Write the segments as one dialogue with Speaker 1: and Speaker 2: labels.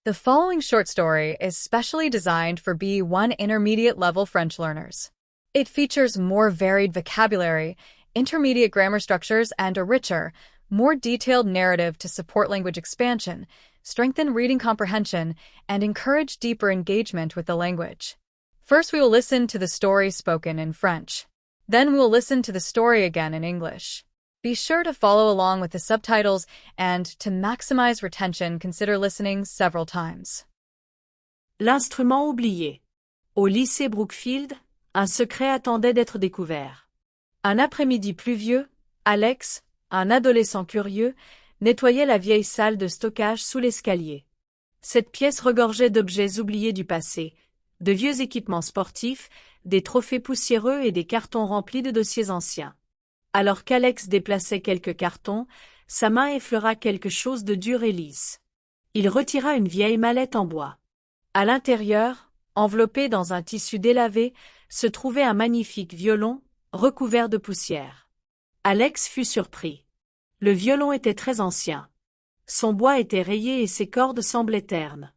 Speaker 1: The following short story is specially designed for B1 intermediate level French learners. It features more varied vocabulary, intermediate grammar structures, and a richer, more detailed narrative to support language expansion, strengthen reading comprehension, and encourage deeper engagement with the language. First, we will listen to the story spoken in French. Then we will listen to the story again in English. Be sure to follow along with the subtitles and, to maximize retention, consider listening several times.
Speaker 2: L'instrument oublié. Au lycée Brookfield, un secret attendait d'être découvert. Un après-midi pluvieux, Alex, un adolescent curieux, nettoyait la vieille salle de stockage sous l'escalier. Cette pièce regorgeait d'objets oubliés du passé, de vieux équipements sportifs, des trophées poussiéreux et des cartons remplis de dossiers anciens. Alors qu'Alex déplaçait quelques cartons, sa main effleura quelque chose de dur et lisse. Il retira une vieille mallette en bois. À l'intérieur, enveloppé dans un tissu délavé, se trouvait un magnifique violon, recouvert de poussière. Alex fut surpris. Le violon était très ancien. Son bois était rayé et ses cordes semblaient ternes.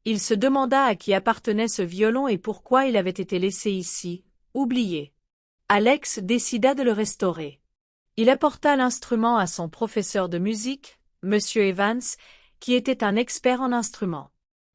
Speaker 2: Il se demanda à qui appartenait ce violon et pourquoi il avait été laissé ici, oublié. Alex décida de le restaurer. Il apporta l'instrument à son professeur de musique, Monsieur Evans, qui était un expert en instruments.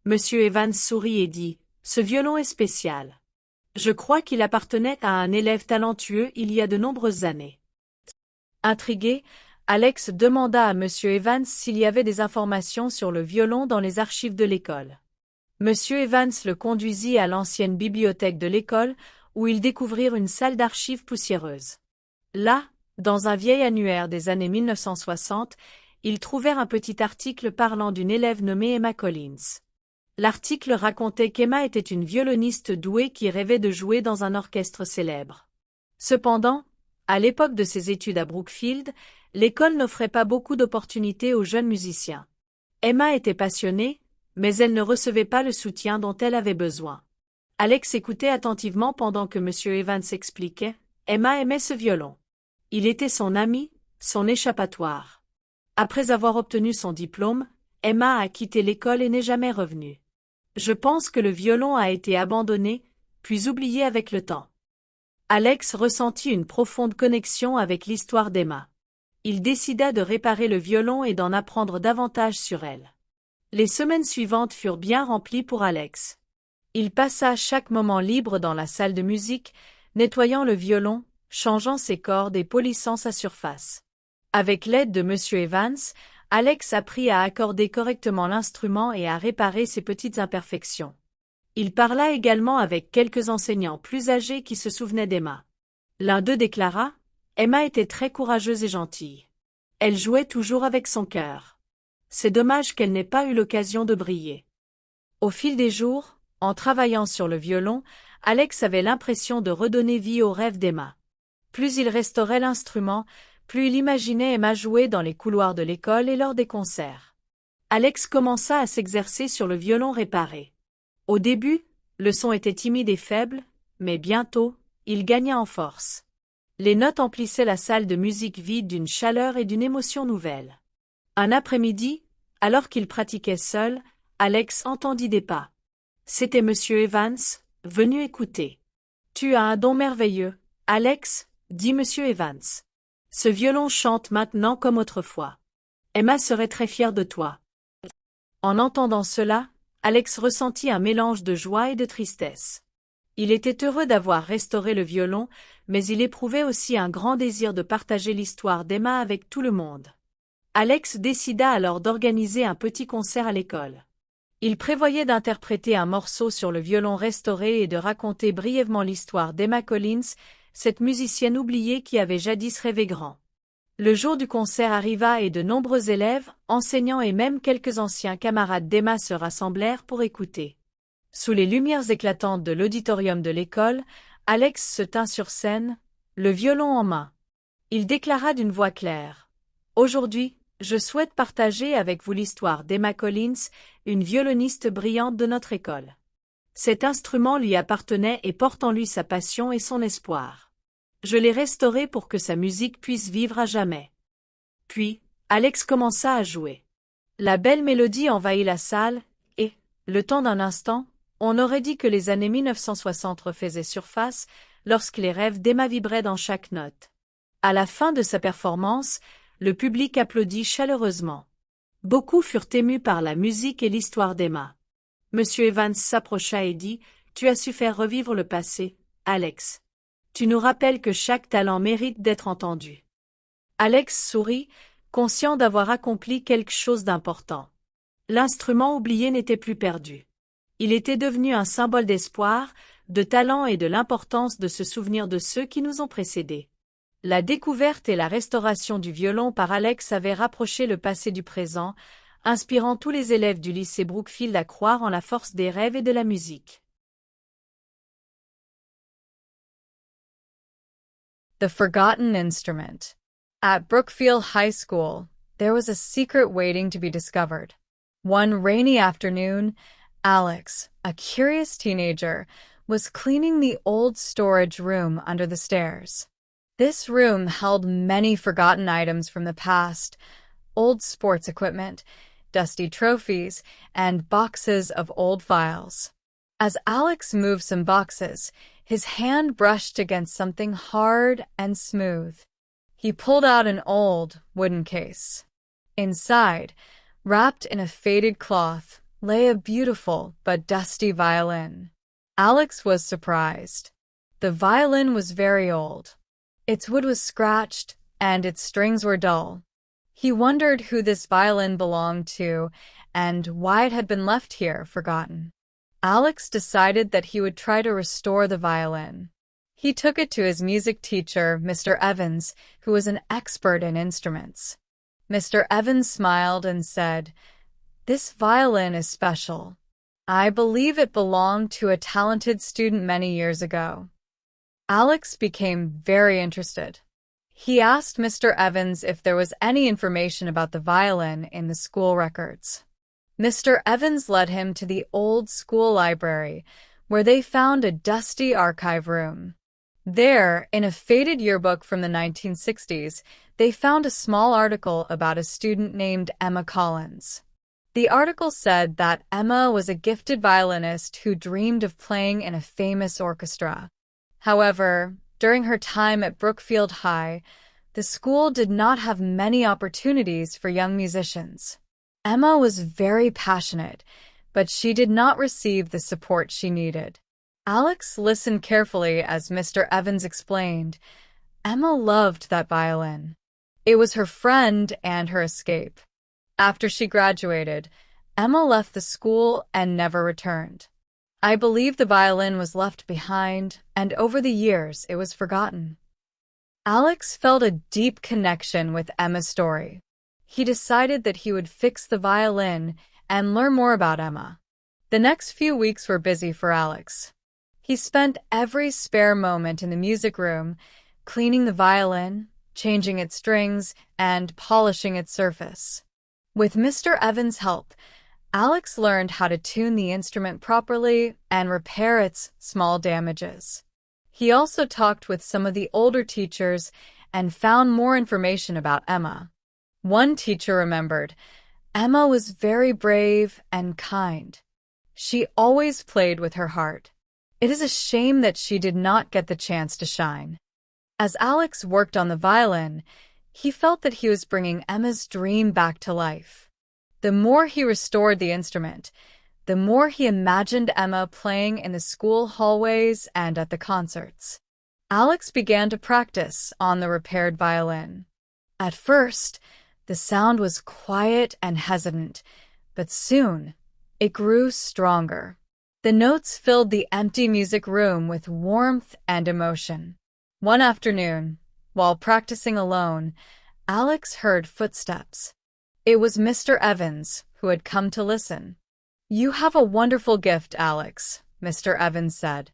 Speaker 2: Monsieur Evans sourit et dit « Ce violon est spécial. Je crois qu'il appartenait à un élève talentueux il y a de nombreuses années. » Intrigué, Alex demanda à Monsieur Evans s'il y avait des informations sur le violon dans les archives de l'école. Monsieur Evans le conduisit à l'ancienne bibliothèque de l'école, où ils découvrirent une salle d'archives poussiéreuse. Là, dans un vieil annuaire des années 1960, ils trouvèrent un petit article parlant d'une élève nommée Emma Collins. L'article racontait qu'Emma était une violoniste douée qui rêvait de jouer dans un orchestre célèbre. Cependant, à l'époque de ses études à Brookfield, l'école n'offrait pas beaucoup d'opportunités aux jeunes musiciens. Emma était passionnée, mais elle ne recevait pas le soutien dont elle avait besoin. Alex écoutait attentivement pendant que M. Evans expliquait. Emma aimait ce violon. Il était son ami, son échappatoire. Après avoir obtenu son diplôme, Emma a quitté l'école et n'est jamais revenue. Je pense que le violon a été abandonné, puis oublié avec le temps. Alex ressentit une profonde connexion avec l'histoire d'Emma. Il décida de réparer le violon et d'en apprendre davantage sur elle. Les semaines suivantes furent bien remplies pour Alex. Il passa chaque moment libre dans la salle de musique, nettoyant le violon, changeant ses cordes et polissant sa surface. Avec l'aide de Monsieur Evans, Alex apprit à accorder correctement l'instrument et à réparer ses petites imperfections. Il parla également avec quelques enseignants plus âgés qui se souvenaient d'Emma. L'un d'eux déclara « Emma était très courageuse et gentille. Elle jouait toujours avec son cœur. C'est dommage qu'elle n'ait pas eu l'occasion de briller. » Au fil des jours, en travaillant sur le violon, Alex avait l'impression de redonner vie au rêve d'Emma. Plus il restaurait l'instrument, plus il imaginait Emma jouer dans les couloirs de l'école et lors des concerts. Alex commença à s'exercer sur le violon réparé. Au début, le son était timide et faible, mais bientôt, il gagna en force. Les notes emplissaient la salle de musique vide d'une chaleur et d'une émotion nouvelle. Un après-midi, alors qu'il pratiquait seul, Alex entendit des pas. C'était Monsieur Evans, venu écouter. « Tu as un don merveilleux, Alex », dit Monsieur Evans. « Ce violon chante maintenant comme autrefois. Emma serait très fière de toi. » En entendant cela, Alex ressentit un mélange de joie et de tristesse. Il était heureux d'avoir restauré le violon, mais il éprouvait aussi un grand désir de partager l'histoire d'Emma avec tout le monde. Alex décida alors d'organiser un petit concert à l'école. Il prévoyait d'interpréter un morceau sur le violon restauré et de raconter brièvement l'histoire d'Emma Collins, cette musicienne oubliée qui avait jadis rêvé grand. Le jour du concert arriva et de nombreux élèves, enseignants et même quelques anciens camarades d'Emma se rassemblèrent pour écouter. Sous les lumières éclatantes de l'auditorium de l'école, Alex se tint sur scène, le violon en main. Il déclara d'une voix claire. « Aujourd'hui, je souhaite partager avec vous l'histoire d'Emma Collins, une violoniste brillante de notre école. Cet instrument lui appartenait et porte en lui sa passion et son espoir. Je l'ai restauré pour que sa musique puisse vivre à jamais. » Puis, Alex commença à jouer. La belle mélodie envahit la salle, et, Le temps d'un instant, on aurait dit que les années 1960 refaisaient surface lorsque les rêves d'Emma vibraient dans chaque note. À la fin de sa performance, le public applaudit chaleureusement. Beaucoup furent émus par la musique et l'histoire d'Emma. Monsieur Evans s'approcha et dit « Tu as su faire revivre le passé, Alex. Tu nous rappelles que chaque talent mérite d'être entendu. » Alex sourit, conscient d'avoir accompli quelque chose d'important. L'instrument oublié n'était plus perdu. Il était devenu un symbole d'espoir, de talent et de l'importance de se souvenir de ceux qui nous ont précédés. La découverte et la restauration du violon par Alex avaient rapproché le passé du présent, inspirant tous les élèves du lycée Brookfield à croire en la force des rêves et de la musique.
Speaker 1: The Forgotten Instrument. At Brookfield High School, there was a secret waiting to be discovered. One rainy afternoon, Alex, a curious teenager, was cleaning the old storage room under the stairs. This room held many forgotten items from the past, old sports equipment, dusty trophies, and boxes of old files. As Alex moved some boxes, his hand brushed against something hard and smooth. He pulled out an old wooden case. Inside, wrapped in a faded cloth, lay a beautiful but dusty violin. Alex was surprised. The violin was very old. Its wood was scratched, and its strings were dull. He wondered who this violin belonged to and why it had been left here forgotten. Alex decided that he would try to restore the violin. He took it to his music teacher, Mr. Evans, who was an expert in instruments. Mr. Evans smiled and said, "This violin is special. I believe it belonged to a talented student many years ago." Alex became very interested. He asked Mr. Evans if there was any information about the violin in the school records. Mr. Evans led him to the old school library, where they found a dusty archive room. There, in a faded yearbook from the 1960s, they found a small article about a student named Emma Collins. The article said that Emma was a gifted violinist who dreamed of playing in a famous orchestra. However, during her time at Brookfield High, the school did not have many opportunities for young musicians. Emma was very passionate, but she did not receive the support she needed. Alex listened carefully as Mr. Evans explained. Emma loved that violin. It was her friend and her escape. After she graduated, Emma left the school and never returned. I believe the violin was left behind, and over the years it was forgotten. Alex felt a deep connection with Emma's story. He decided that he would fix the violin and learn more about Emma. The next few weeks were busy for Alex. He spent every spare moment in the music room, cleaning the violin, changing its strings, and polishing its surface. With Mr. Evans' help, Alex learned how to tune the instrument properly and repair its small damages. He also talked with some of the older teachers and found more information about Emma. One teacher remembered, Emma was very brave and kind. She always played with her heart. It is a shame that she did not get the chance to shine. As Alex worked on the violin, he felt that he was bringing Emma's dream back to life. The more he restored the instrument, the more he imagined Emma playing in the school hallways and at the concerts. Alex began to practice on the repaired violin. At first, the sound was quiet and hesitant, but soon it grew stronger. The notes filled the empty music room with warmth and emotion. One afternoon, while practicing alone, Alex heard footsteps. It was Mr. Evans, who had come to listen. "You have a wonderful gift, Alex," Mr. Evans said.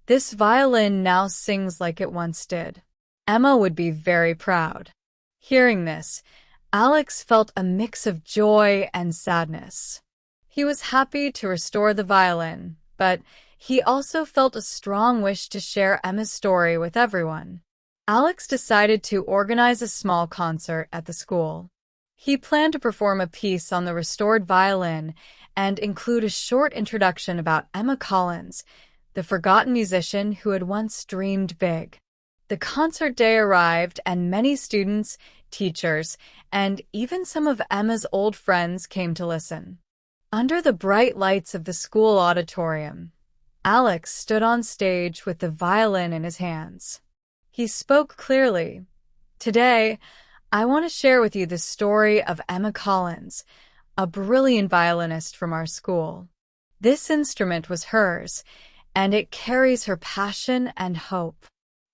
Speaker 1: "This violin now sings like it once did. Emma would be very proud." Hearing this, Alex felt a mix of joy and sadness. He was happy to restore the violin, but he also felt a strong wish to share Emma's story with everyone. Alex decided to organize a small concert at the school. He planned to perform a piece on the restored violin and include a short introduction about Emma Collins, the forgotten musician who had once dreamed big. The concert day arrived, and many students, teachers, and even some of Emma's old friends came to listen. Under the bright lights of the school auditorium, Alex stood on stage with the violin in his hands. He spoke clearly. "Today, I want to share with you the story of Emma Collins, a brilliant violinist from our school. This instrument was hers, and it carries her passion and hope.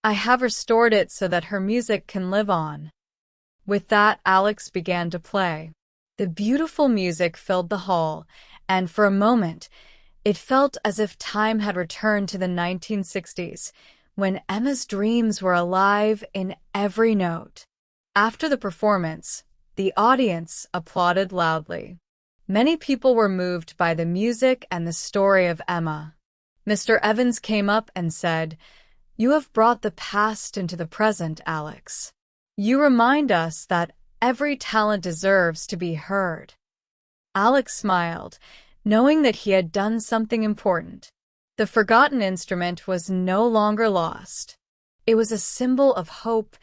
Speaker 1: I have restored it so that her music can live on." With that, Alex began to play. The beautiful music filled the hall, and for a moment, it felt as if time had returned to the 1960s, when Emma's dreams were alive in every note. After the performance, the audience applauded loudly. Many people were moved by the music and the story of Emma. Mr. Evans came up and said, "You have brought the past into the present, Alex. You remind us that every talent deserves to be heard." Alex smiled, knowing that he had done something important. The forgotten instrument was no longer lost. It was a symbol of hope,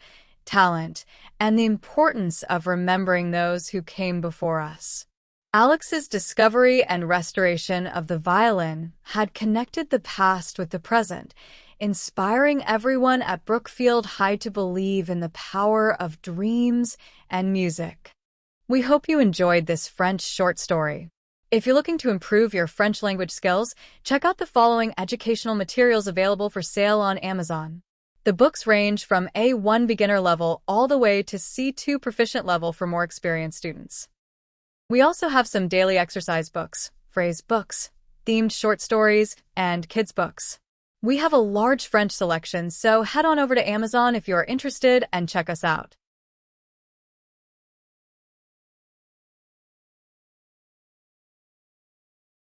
Speaker 1: talent, and the importance of remembering those who came before us. Alex's discovery and restoration of the violin had connected the past with the present, inspiring everyone at Brookfield High to believe in the power of dreams and music. We hope you enjoyed this French short story. If you're looking to improve your French language skills, check out the following educational materials available for sale on Amazon. The books range from A1 beginner level all the way to C2 proficient level for more experienced students. We also have some daily exercise books, phrase books, themed short stories, and kids' books. We have a large French selection, so head on over to Amazon if you are interested and check us out.